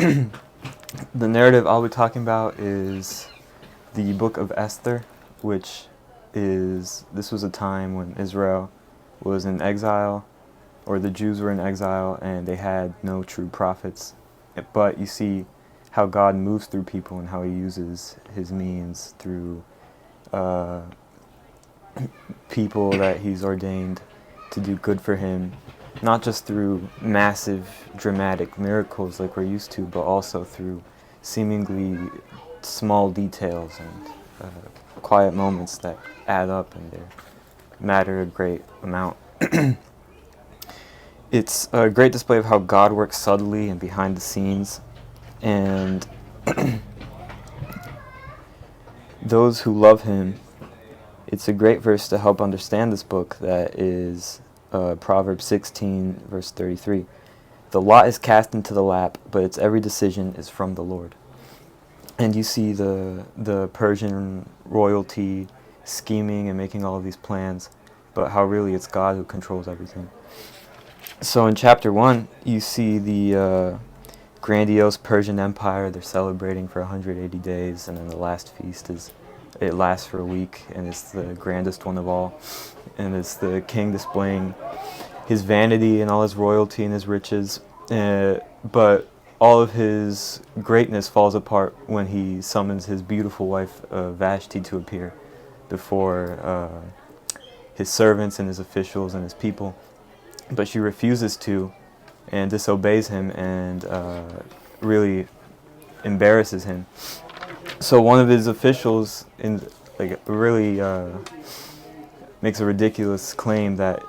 The narrative I'll be talking about is the book of Esther, which this was a time when Israel was in exile, or the Jews were in exile, and they had no true prophets. But you see how God moves through people and how he uses his means through people that he's ordained to do good for him, not just through massive, dramatic miracles like we're used to, but also through seemingly small details and quiet moments that add up and they matter a great amount. It's a great display of how God works subtly and behind the scenes, and those who love him. It's a great verse to help understand this book. That is Proverbs 16, verse 33. The lot is cast into the lap, but its every decision is from the Lord. And you see the Persian royalty scheming and making all of these plans, but how really it's God who controls everything. So in chapter 1, you see the grandiose Persian Empire. They're celebrating for 180 days, and then the last feast it lasts for a week, and it's the grandest one of all. And it's the king displaying his vanity and all his royalty and his riches. But all of his greatness falls apart when he summons his beautiful wife Vashti to appear before his servants and his officials and his people. But she refuses to and disobeys him and really embarrasses him. So one of his officials really makes a ridiculous claim that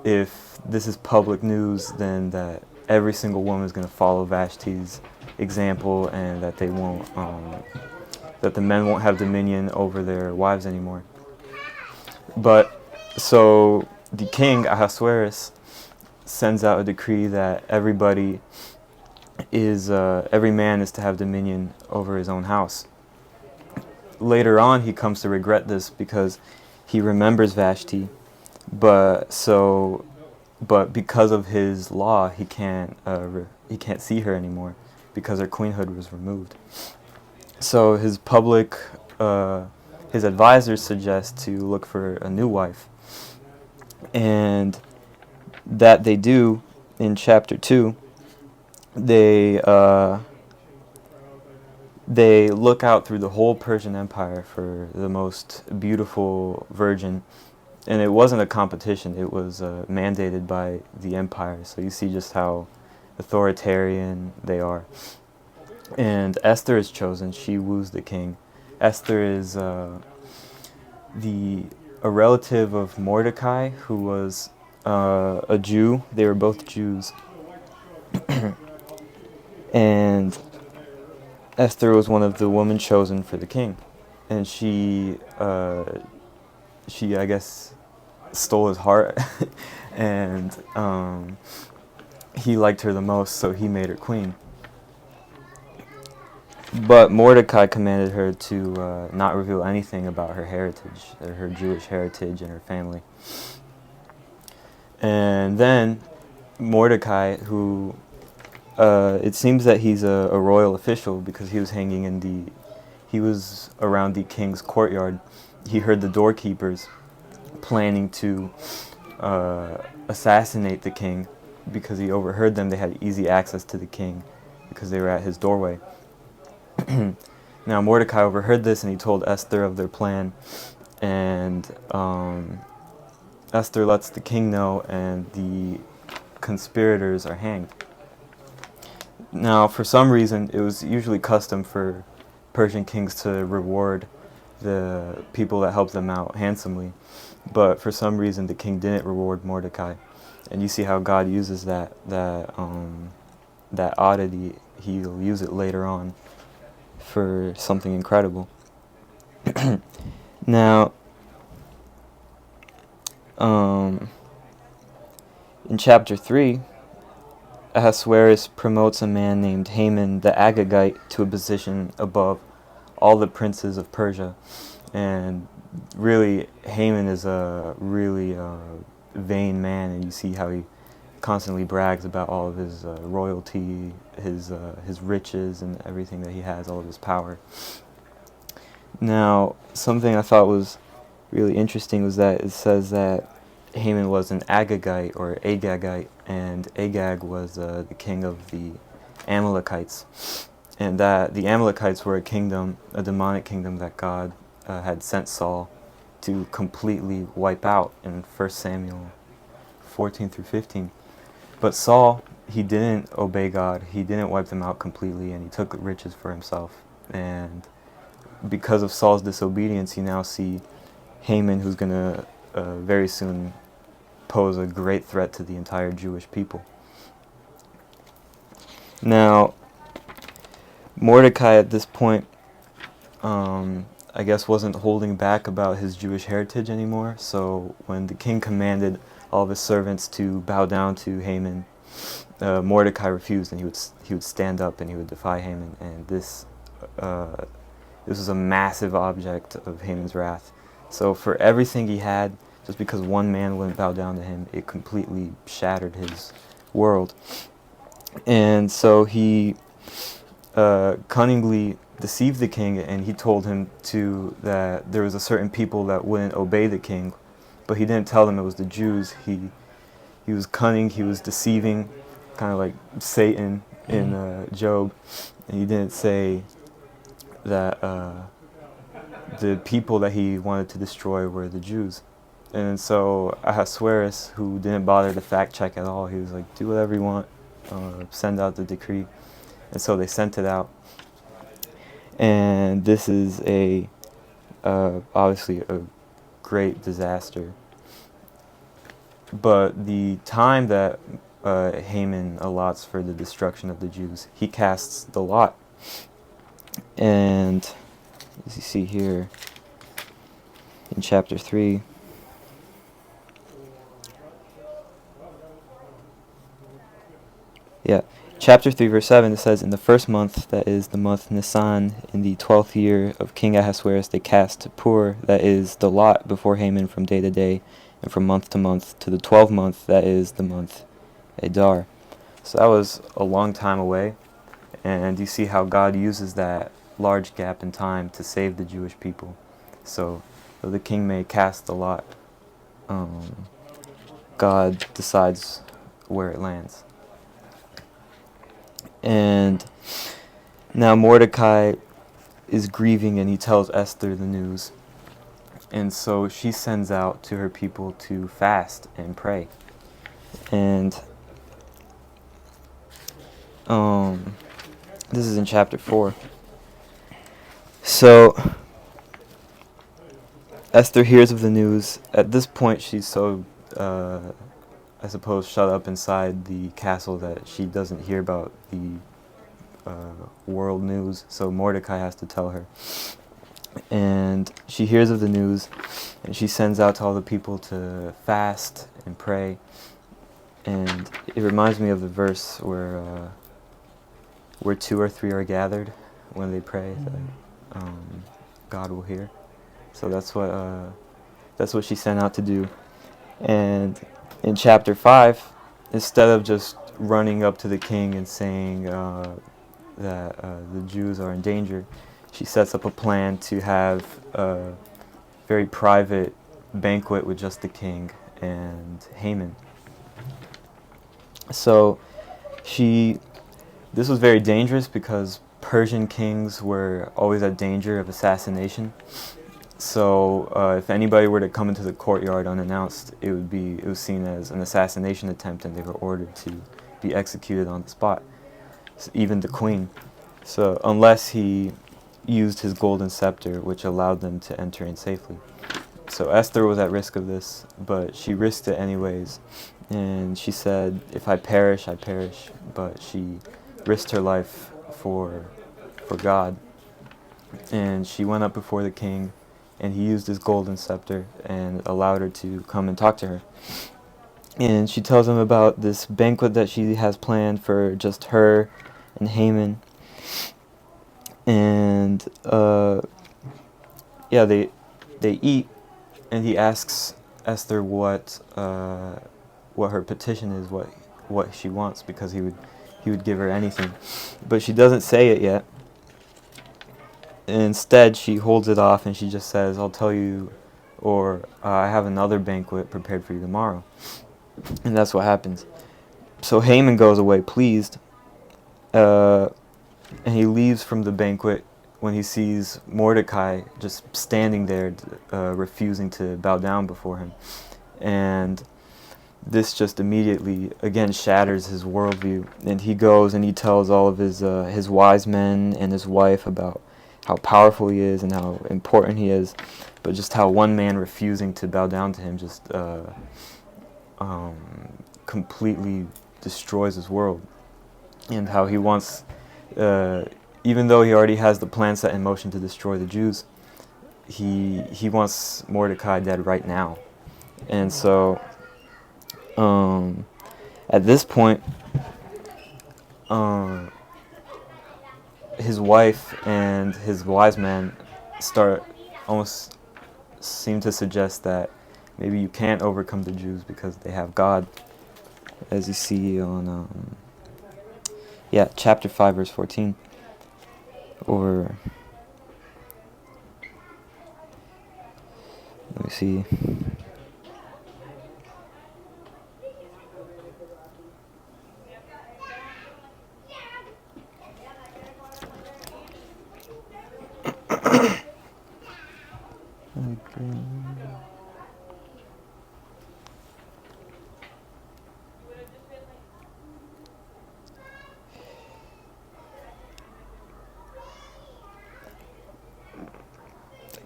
if this is public news, then that every single woman is going to follow Vashti's example, and that they won't, that the men won't have dominion over their wives anymore. But so the king Ahasuerus sends out a decree that every man is to have dominion over his own house. Later on, he comes to regret this because he remembers Vashti, but because of his law, he can't see her anymore because her queenhood was removed. So his advisors suggest to look for a new wife, and that they do in chapter 2. They look out through the whole Persian Empire for the most beautiful virgin. And it wasn't a competition. It was mandated by the empire. So you see just how authoritarian they are. And Esther is chosen. She woos the king. Esther is a relative of Mordecai, who was a Jew. They were both Jews. And Esther was one of the women chosen for the king. And she I guess, stole his heart, and he liked her the most, so he made her queen. But Mordecai commanded her to not reveal anything about her heritage, her Jewish heritage and her family. And then Mordecai, who it seems that he's a royal official because he was around the king's courtyard. He heard the doorkeepers planning to assassinate the king because he overheard them. They had easy access to the king because they were at his doorway. Now Mordecai overheard this, and he told Esther of their plan, and Esther lets the king know, and the conspirators are hanged. Now, for some reason, it was usually custom for Persian kings to reward the people that helped them out handsomely, but for some reason the king didn't reward Mordecai, and you see how God uses that oddity. He'll use it later on for something incredible. Now, in chapter 3, Ahasuerus promotes a man named Haman the Agagite to a position above all the princes of Persia. And really, Haman is a really vain man, and you see how he constantly brags about all of his royalty his riches and everything that he has, all of his power. Now, something I thought was really interesting was that it says that Haman was an Agagite or Agagite, and Agag was the king of the Amalekites, and that the Amalekites were a kingdom, a demonic kingdom that God had sent Saul to completely wipe out in 1 Samuel 14 through 15. But Saul, he didn't obey God. He didn't wipe them out completely, and he took riches for himself. And because of Saul's disobedience, you now see Haman, who's going to very soon pose a great threat to the entire Jewish people. Now, Mordecai at this point, I guess, wasn't holding back about his Jewish heritage anymore. So when the king commanded all of his servants to bow down to Haman, Mordecai refused, and he would stand up and he would defy Haman. And this was a massive object of Haman's wrath. So for everything he had, just because one man wouldn't bow down to him, it completely shattered his world. And so he cunningly deceived the king, and he told him that there was a certain people that wouldn't obey the king, but he didn't tell them it was the Jews. He was cunning, he was deceiving, kind of like Satan in Job, and he didn't say that the people that he wanted to destroy were the Jews. And so Ahasuerus, who didn't bother to fact check at all, he was like, do whatever you want, send out the decree. And so they sent it out. And this is obviously a great disaster. But the time that Haman allots for the destruction of the Jews, he casts the lot. And as you see here in chapter 3, chapter 3, verse 7, it says, in the first month, that is the month Nisan, in the 12th year of King Ahasuerus, they cast Pur, that is the lot, before Haman from day to day, and from month to month, to the 12th month, that is the month Adar. So that was a long time away, and you see how God uses that large gap in time to save the Jewish people. So though the king may cast the lot, God decides where it lands. And now Mordecai is grieving, and he tells Esther the news. And so she sends out to her people to fast and pray. And this is in chapter 4. So Esther hears of the news. At this point, she's so, I suppose, shut up inside the castle that she doesn't hear about the world news. So Mordecai has to tell her. And she hears of the news, and she sends out to all the people to fast and pray. And it reminds me of the verse where 2 or 3 are gathered when they pray, that God will hear. So that's what she sent out to do. And in chapter 5, instead of just running up to the king and saying that the Jews are in danger, she sets up a plan to have a very private banquet with just the king and Haman. So this was very dangerous because Persian kings were always at danger of assassination. So if anybody were to come into the courtyard unannounced, it was seen as an assassination attempt, and they were ordered to be executed on the spot. So even the queen. So unless he used his golden scepter, which allowed them to enter in safely. So Esther was at risk of this, but she risked it anyways. And she said, if I perish, I perish. But she risked her life for God. And she went up before the king, and he used his golden scepter and allowed her to come and talk to her. And she tells him about this banquet that she has planned for just her and Haman. And they eat, and he asks Esther what her petition is, what she wants, because he he would give her anything. But she doesn't say it yet. Instead, she holds it off and she just says, I'll tell you, or I have another banquet prepared for you tomorrow. And that's what happens. So Haman goes away pleased, and he leaves from the banquet when he sees Mordecai just standing there, refusing to bow down before him. And this just immediately, again, shatters his worldview. And he goes and he tells all of his wise men and his wife about how powerful he is and how important he is, but just how one man refusing to bow down to him just completely destroys his world. And how he wants, even though he already has the plan set in motion to destroy the Jews, he wants Mordecai dead right now. And so at this point, his wife and his wise men almost seem to suggest that maybe you can't overcome the Jews because they have God, as you see on chapter 5 verse 14. Or let me see.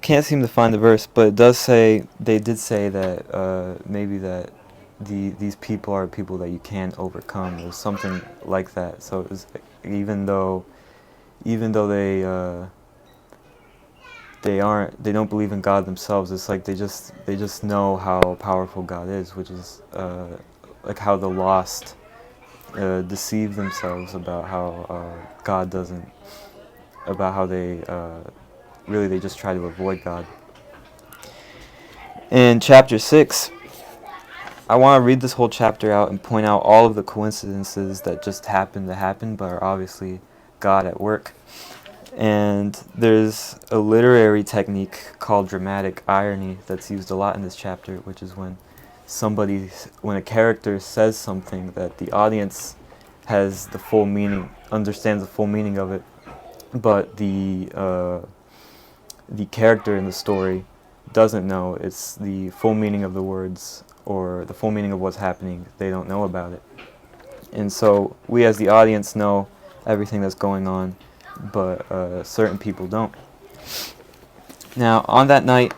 Can't seem to find the verse, but it does say, they did say that maybe that these people are people that you can't overcome. It was something like that. So it was, even though they don't believe in God themselves, it's like they just know how powerful God is, which is like how the lost deceive themselves about how God doesn't, about how they really they just try to avoid God. In chapter 6, I want to read this whole chapter out and point out all of the coincidences that just happen to happen, but are obviously God at work. And there's a literary technique called dramatic irony that's used a lot in this chapter, which is when a character says something that the audience has the full meaning, understands the full meaning of it, but the character in the story doesn't know. It's the full meaning of the words, or the full meaning of what's happening. They don't know about it. And so we as the audience know everything that's going on, but certain people don't. Now, on that night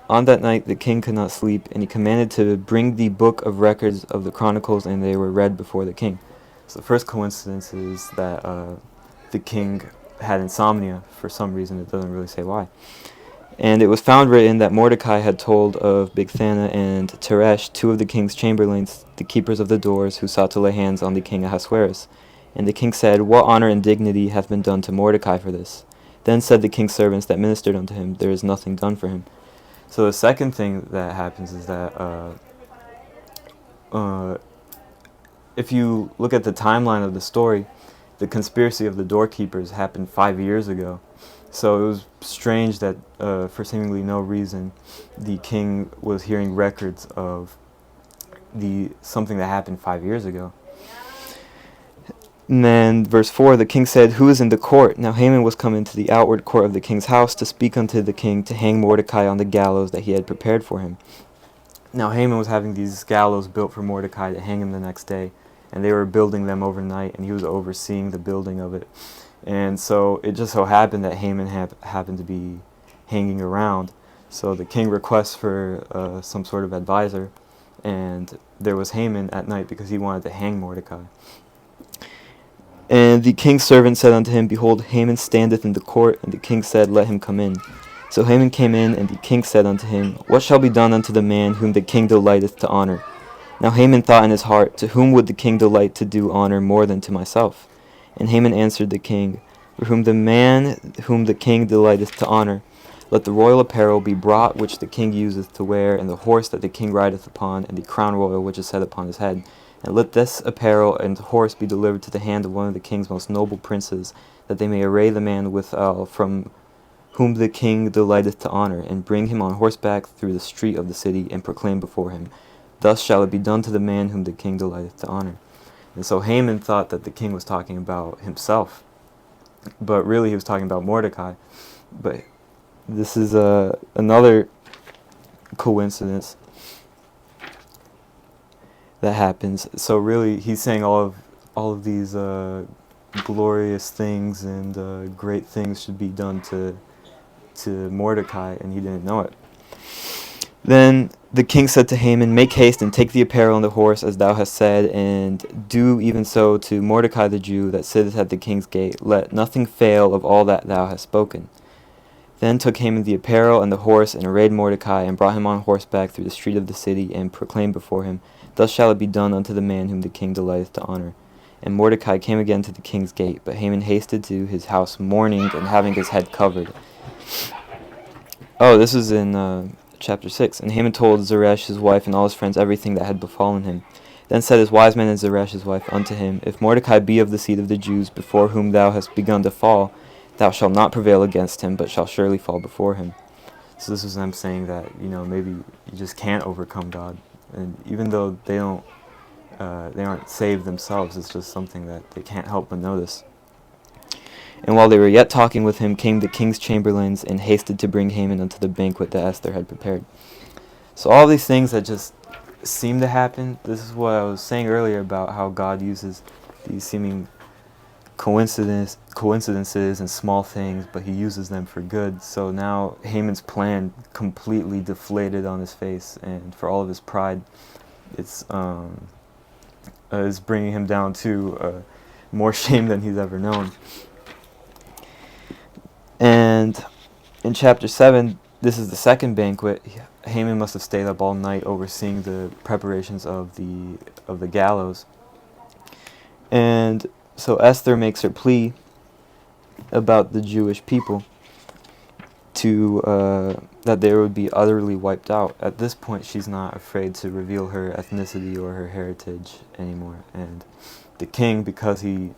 the king could not sleep, and he commanded to bring the book of records of the chronicles, and they were read before the king. So the first coincidence is that the king had insomnia for some reason. It doesn't really say why. And it was found written that Mordecai had told of Bigthana and Teresh, two of the king's chamberlains, the keepers of the doors, who sought to lay hands on the king Ahasuerus. And the king said, "What honor and dignity have been done to Mordecai for this?" Then said the king's servants that ministered unto him, "There is nothing done for him." So the second thing that happens is that if you look at the timeline of the story, the conspiracy of the doorkeepers happened 5 years ago. So it was strange that for seemingly no reason, the king was hearing records of something that happened 5 years ago. And then verse 4, the king said, "Who is in the court?" Now Haman was come into the outward court of the king's house to speak unto the king to hang Mordecai on the gallows that he had prepared for him. Now Haman was having these gallows built for Mordecai to hang him the next day, and they were building them overnight, and he was overseeing the building of it. And so it just so happened that Haman happened to be hanging around. So the king requests for some sort of advisor, and there was Haman at night because he wanted to hang Mordecai. And the king's servant said unto him, "Behold, Haman standeth in the court." And the king said, "Let him come in." So Haman came in, and the king said unto him, "What shall be done unto the man whom the king delighteth to honor?" Now Haman thought in his heart, "To whom would the king delight to do honor more than to myself?" And Haman answered the king, "For whom the man whom the king delighteth to honor, let the royal apparel be brought which the king useth to wear, and the horse that the king rideth upon, and the crown royal which is set upon his head, And let this apparel and horse be delivered to the hand of one of the king's most noble princes, that they may array the man withal from whom the king delighteth to honor, and bring him on horseback through the street of the city, and proclaim before him, Thus shall it be done to the man whom the king delighteth to honor. And so Haman thought that the king was talking about himself, but really he was talking about Mordecai. But this is another coincidence that happens. So really he's saying all of these glorious things and great things should be done to Mordecai, and he didn't know it. Then the king said to Haman, Make haste and take the apparel and the horse, as thou hast said, and do even so to Mordecai the Jew that sitteth at the king's gate. Let nothing fail of all that thou hast spoken. Then took Haman the apparel and the horse, and arrayed Mordecai, and brought him on horseback through the street of the city, and proclaimed before him, Thus shall it be done unto the man whom the king delighteth to honor. And Mordecai came again to the king's gate, but Haman hasted to his house mourning, and having his head covered. Oh, this is in chapter 6. And Haman told Zeresh his wife and all his friends everything that had befallen him. Then said his wise men and Zeresh his wife unto him, If Mordecai be of the seed of the Jews, before whom thou hast begun to fall, thou shalt not prevail against him, but shalt surely fall before him. So this is them saying that, maybe you just can't overcome God. And even though they aren't saved themselves, it's just something that they can't help but notice. And while they were yet talking with him, came the king's chamberlains, and hasted to bring Haman unto the banquet that Esther had prepared. So all these things that just seem to happen, this is what I was saying earlier about how God uses these seeming coincidences and small things, but he uses them for good. So now Haman's plan completely deflated on his face, and for all of his pride, it's is bringing him down to more shame than he's ever known. And in chapter 7, this is the second banquet. Haman must have stayed up all night overseeing the preparations of the gallows. And so Esther makes her plea about the Jewish people that they would be utterly wiped out. At this point, she's not afraid to reveal her ethnicity or her heritage anymore. And the king, because he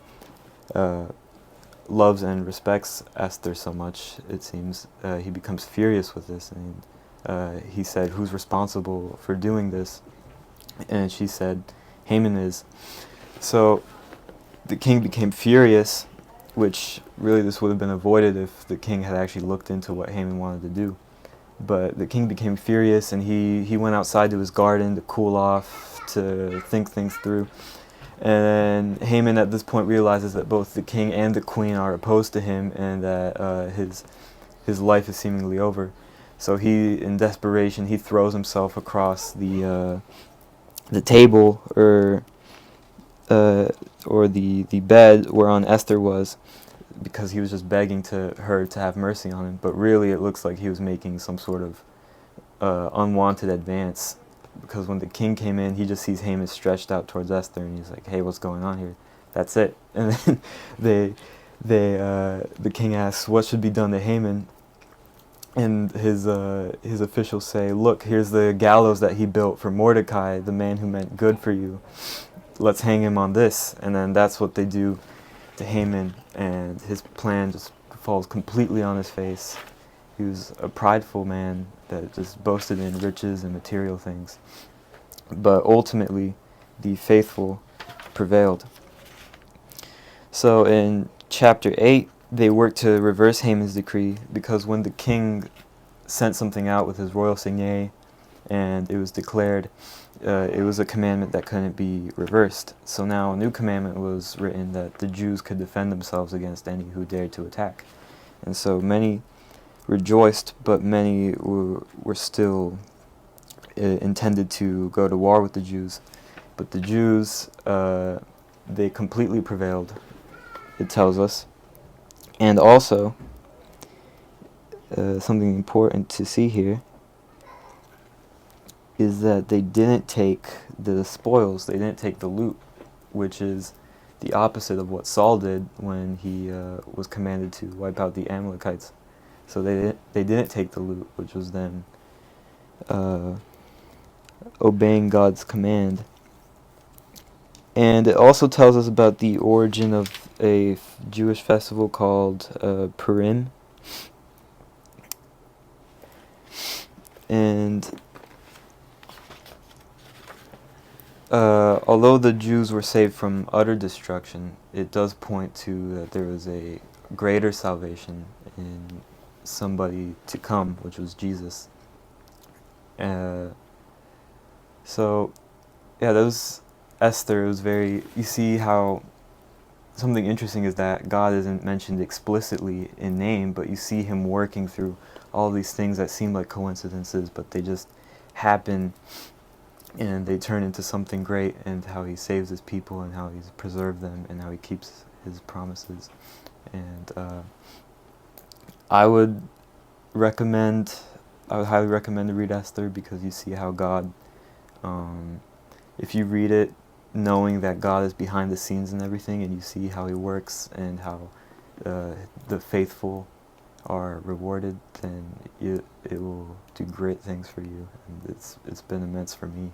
loves and respects Esther so much, it seems, he becomes furious with this. And he said, Who's responsible for doing this? And she said, Haman is. So the king became furious, which really this would have been avoided if the king had actually looked into what Haman wanted to do. But the king became furious, and he went outside to his garden to cool off, to think things through. And Haman at this point realizes that both the king and the queen are opposed to him, and that his life is seemingly over. So he, in desperation, he throws himself across the table or the bed whereon Esther was, because he was just begging her to have mercy on him. But really it looks like he was making some sort of unwanted advance, because when the king came in, he just sees Haman stretched out towards Esther, and he's like, Hey, what's going on here? That's it. And then the king asks, What should be done to Haman? And his officials say, Look, here's the gallows that he built for Mordecai, the man who meant good for you. Let's hang him on this. And then that's what they do to Haman, and his plan just falls completely on his face. He was a prideful man that just boasted in riches and material things. But ultimately, the faithful prevailed. So in chapter 8, they worked to reverse Haman's decree, because when the king sent something out with his royal signet and it was declared, it was a commandment that couldn't be reversed. So now a new commandment was written that the Jews could defend themselves against any who dared to attack. And so many rejoiced, but many were still intended to go to war with the Jews. But the Jews, they completely prevailed, it tells us. And also, something important to see here is that they didn't take the spoils, they didn't take the loot, which is the opposite of what Saul did when he was commanded to wipe out the Amalekites. So they didn't take the loot, which was them obeying God's command. And it also tells us about the origin of a Jewish festival called Purim. And although the Jews were saved from utter destruction, it does point to that there was a greater salvation in somebody to come, which was Jesus. Uh, so, yeah, that was Esther. It was very, you see how something interesting is that God isn't mentioned explicitly in name, but you see him working through all these things that seem like coincidences, but they just happen and they turn into something great, and how he saves his people and how he's preserved them and how he keeps his promises. And I would highly recommend to read Esther, because you see how God, if you read it knowing that God is behind the scenes and everything, and you see how he works and how the faithful are rewarded, then it will do great things for you. And it's been immense for me.